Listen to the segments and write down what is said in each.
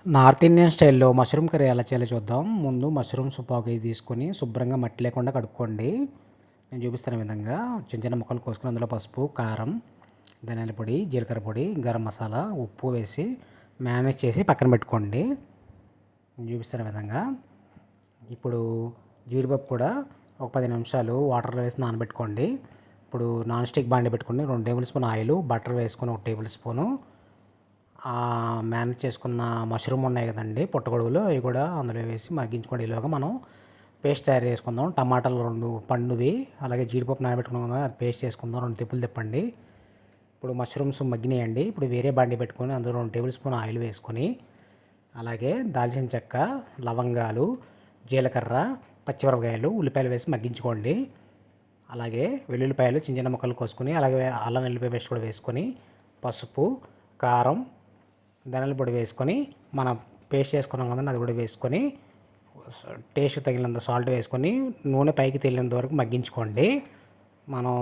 North Indian స్టైల్‌లో mushroom curry ఎలా చేయాలో చూద్దాం. ముందు మష్రూమ్స్ పావు కేజీ తీసుకొని శుభ్రంగా మట్టి లేకుండా కడుక్కోండి. నేను చూపిస్తున్న విధంగా చిన్న చిన్న ముక్కలు కోసుకొని అందులో పసుపు, కారం, ధనియాల పొడి, జీలకర్ర పొడి, గరం మసాలా, ఉప్పు వేసి మేనేజ్ చేసి పక్కన పెట్టుకోండి. నేను చూపిస్తున్న విధంగా. ఇప్పుడు జీడిపప్పు కూడా ఒక 10 నిమిషాలు వాటర్లో వేసి నానబెట్టుకోండి. ఇప్పుడు నాన్ స్టిక్ బాండీ పెట్టుకొని 2 టేబుల్ స్పూన్ ఆయిల్, బటర్ వేసుకొని 1 టేబుల్ స్పూను మేనేజ్ చేసుకున్న మష్రూమ్ ఉన్నాయి కదండి పుట్టగొడుగులు, అవి కూడా అందులో వేసి మగ్గించుకోండి. ఈలోగా మనం పేస్ట్ తయారు చేసుకుందాం. టమాటాలు 2 పండువి, అలాగే జీడిపప్పు నానబెట్టుకున్నాం కదా, అది పేస్ట్ చేసుకుందాం. 2 తిప్పులు తిప్పండి. ఇప్పుడు మష్రూమ్స్ మగ్గినాయండి. ఇప్పుడు వేరే బాండీ పెట్టుకొని అందులో 2 టేబుల్ స్పూన్ ఆయిల్ వేసుకొని, అలాగే దాల్చిన చెక్క, లవంగాలు, జీలకర్ర, పచ్చిమిరపకాయలు, ఉల్లిపాయలు వేసి మగ్గించుకోండి. అలాగే వెల్లుల్లిపాయలు చిన్న చిన్న ముక్కలు కోసుకొని, అలాగే అల్లం వెల్లుల్లిపాయ పేస్ట్ కూడా వేసుకొని, పసుపు, కారం, ధనియాల పొడి వేసుకొని మనం పేస్ట్ చేసుకున్నాం కదండి అది కూడా వేసుకొని, టేస్ట్ తగినంత సాల్ట్ వేసుకొని నూనె పైకి తేలినంత వరకు మగ్గించుకోండి. మనం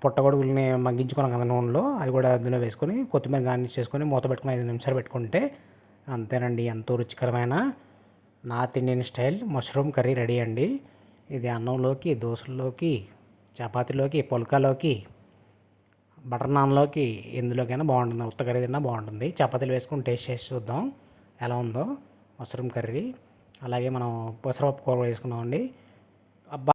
పుట్టగొడుగుల్ని మగ్గించుకున్నాం కదా నూనెలో, అవి కూడా అందులో వేసుకొని కొత్తిమీర గార్నిష్ చేసుకొని మూత పెట్టుకుని 5 నిమిషాలు పెట్టుకుంటే అంతేనండి, ఎంతో రుచికరమైన north Indian style mushroom curry ready అండి. ఇది అన్నంలోకి, దోశల్లోకి, చపాతీలోకి, పుల్కాలోకి, బటర్ నాన్లోకి, ఎందులోకైనా బాగుంటుంది. ఉత్త కర్రీ తిన్నా బాగుంటుంది. చపాతీలు వేసుకొని టేస్ట్ చేసి చూద్దాం ఎలా ఉందో మష్రూమ్ కర్రీ. అలాగే మనం పెసరపప్పు కూర వేసుకున్నామండి.